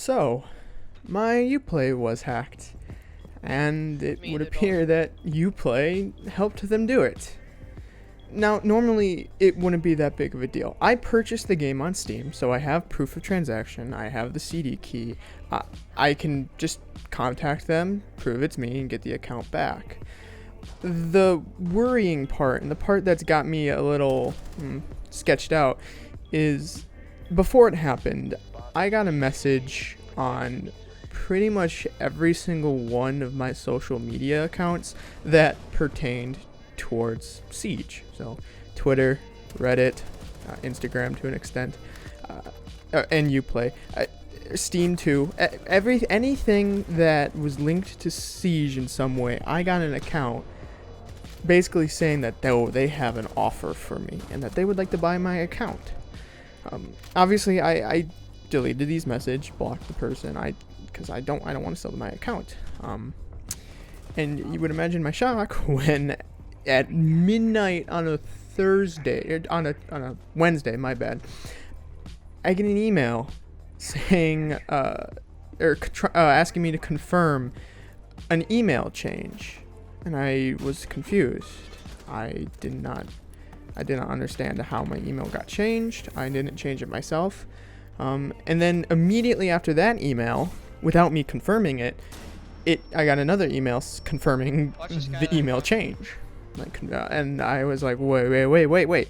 So, my Uplay was hacked, and it would appear that Uplay helped them do it. Now, normally, it wouldn't be that big of a deal. I purchased the game on Steam, so I have proof of transaction, I have the CD key, I can just contact them, prove it's me, and get the account back. The worrying part, and the part that's got me a little sketched out, is before it happened, I got a message on pretty much every single one of my social media accounts that pertained towards Siege. So Twitter, Reddit, Instagram to an extent, and Uplay, Steam too. Anything that was linked to Siege in some way, I got an account basically saying that they have an offer for me and that they would like to buy my account. Obviously, I deleted these message, blocked the person, because I don't want to sell my account. And you would imagine my shock when at midnight on a Thursday, on a Wednesday, my bad, I get an email saying, asking me to confirm an email change, and I was confused. I did not understand how my email got changed. I didn't change it myself. And then immediately after that email, without me confirming it, I got another email confirming the email change. And I was like, wait.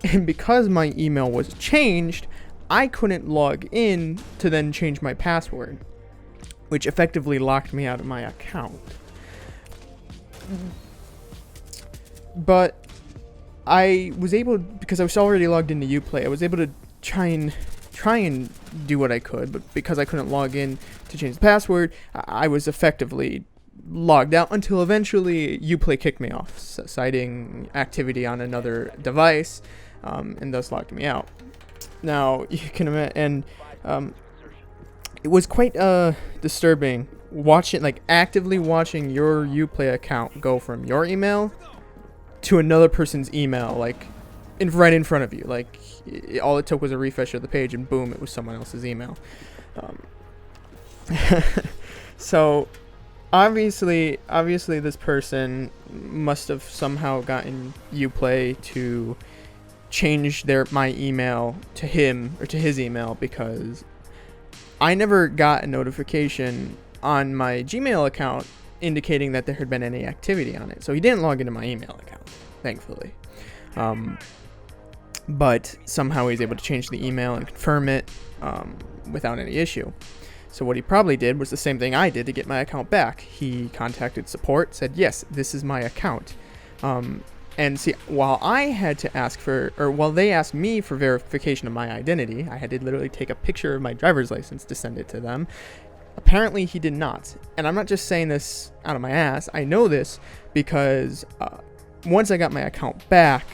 And because my email was changed, I couldn't log in to then change my password, which effectively locked me out of my account. But I was able, because I was already logged into Uplay, I was able to try and do what I could, but because I couldn't log in to change the password, I was effectively logged out until eventually Uplay kicked me off, citing activity on another device, and thus logged me out. Now, you can imagine, and it was quite disturbing actively watching your Uplay account go from your email to another person's email, right in front of you. All it took was a refresh of the page, and boom, it was someone else's email. So, obviously, this person must have somehow gotten Uplay to change my email to him or to his email, because I never got a notification on my Gmail account indicating that there had been any activity on it. So he didn't log into my email account, thankfully. But somehow he's able to change the email and confirm it without any issue. So what he probably did was the same thing I did to get my account back. He contacted support, said, yes, this is my account. And see, while they asked me for verification of my identity, I had to literally take a picture of my driver's license to send it to them. Apparently he did not. And I'm not just saying this out of my ass. I know this because once I got my account back,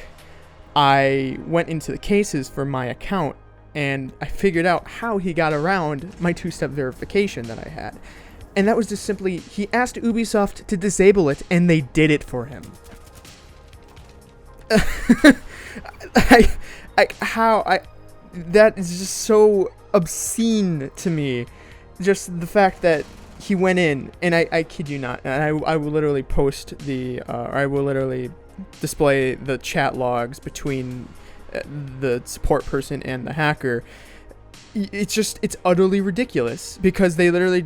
I went into the cases for my account and I figured out how he got around my two-step verification that I had. And that was just simply, he asked Ubisoft to disable it and they did it for him. That is just so obscene to me. Just the fact that he went in, and I kid you not, and I will literally post I will literally display the chat logs between the support person and the hacker. It's utterly ridiculous, because they literally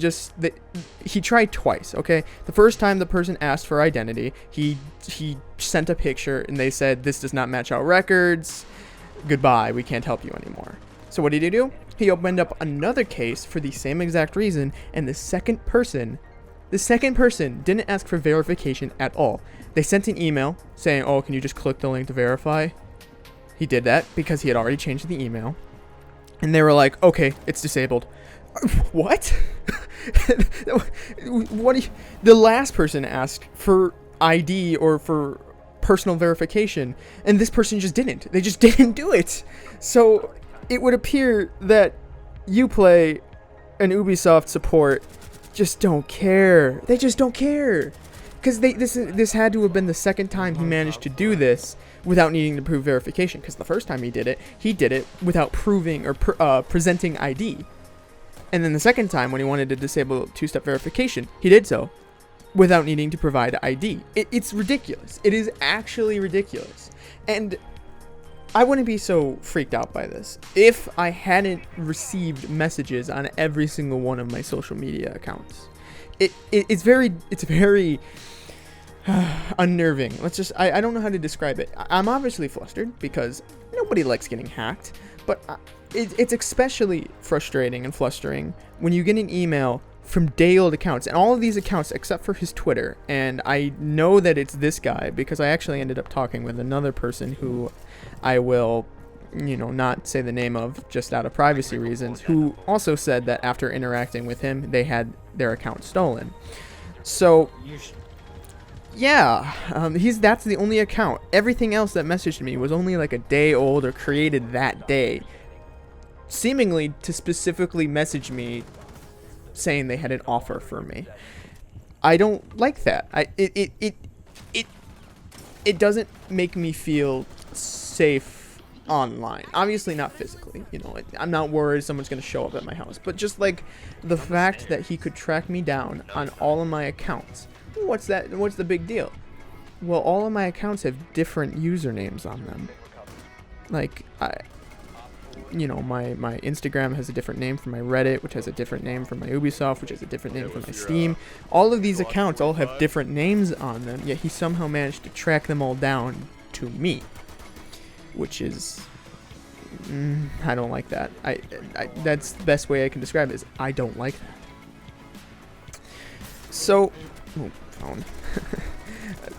he tried twice, okay? The first time the person asked for identity, he sent a picture and they said, this does not match our records, goodbye, we can't help you anymore. So what did he do? He opened up another case for the same exact reason, and the second person didn't ask for verification at all. They sent an email saying, oh, can you just click the link to verify? He did that because he had already changed the email. And they were like, okay, it's disabled. What? The last person asked for ID or for personal verification, and this person just didn't. They just didn't do it. So it would appear that Uplay and Ubisoft support just don't care. They just don't care. Because this had to have been the second time he managed to do this without needing to prove verification. Because the first time he did it without proving or presenting ID. And then the second time, when he wanted to disable two-step verification, he did so without needing to provide ID. It's ridiculous. It is actually ridiculous. And I wouldn't be so freaked out by this if I hadn't received messages on every single one of my social media accounts. It's very unnerving. I don't know how to describe it. I'm obviously flustered because nobody likes getting hacked, but it's especially frustrating and flustering when you get an email from day-old accounts, and all of these accounts except for his Twitter, and I know that it's this guy because I actually ended up talking with another person who I will, not say the name of just out of privacy reasons, who also said that after interacting with him, they had their account stolen. So yeah, that's the only account. Everything else that messaged me was only like a day old or created that day, seemingly to specifically message me saying they had an offer for me. I don't like that. It doesn't make me feel safe online. Obviously not physically, I'm not worried someone's going to show up at my house, but just like the fact that he could track me down on all of my accounts. What's the big deal? Well, all of my accounts have different usernames on them. Like my Instagram has a different name from my Reddit, which has a different name from my Ubisoft, which has a different name from my Steam. All of these accounts all have different names on them, yet he somehow managed to track them all down to me, which is I don't like that. That's the best way I can describe it, is I don't like that. So phone.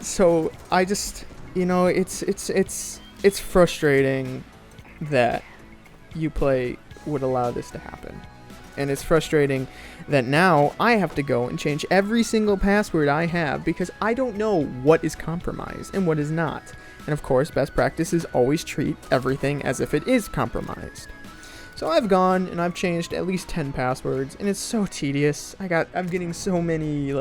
So I just it's frustrating that Uplay would allow this to happen, and it's frustrating that now I have to go and change every single password I have because I don't know what is compromised and what is not. And of course, best practice is always treat everything as if it is compromised. So I've gone and I've changed at least 10 passwords, and it's so tedious. I'm getting so many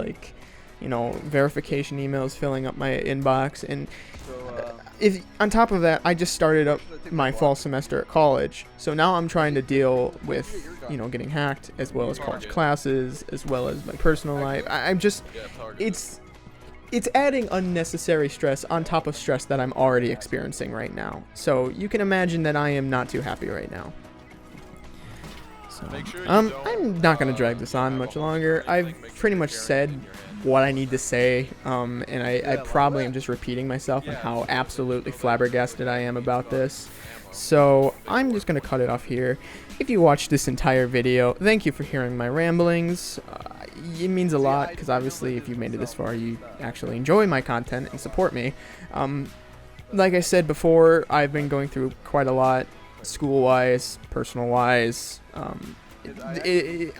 verification emails filling up my inbox, and if on top of that, I just started up my fall semester at college, so now I'm trying to deal with getting hacked, as well as college classes, as well as my personal life. It's adding unnecessary stress on top of stress that I'm already experiencing right now. So you can imagine that I am not too happy right now. So I'm not gonna drag this on much longer. I've pretty much said what I need to say, and I probably am just repeating myself on how absolutely flabbergasted I am about this. So I'm just going to cut it off here. If you watched this entire video, thank you for hearing my ramblings. It means a lot, because obviously if you've made it this far, you actually enjoy my content and support me. Like I said before, I've been going through quite a lot, school-wise, personal-wise.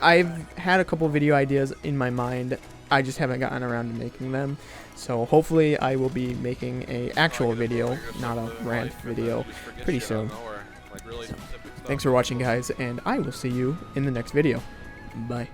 I've had a couple video ideas in my mind. I just haven't gotten around to making them. So hopefully I will be making an actual video, not a rant video, pretty soon. So, thanks for watching, guys, and I will see you in the next video. Bye.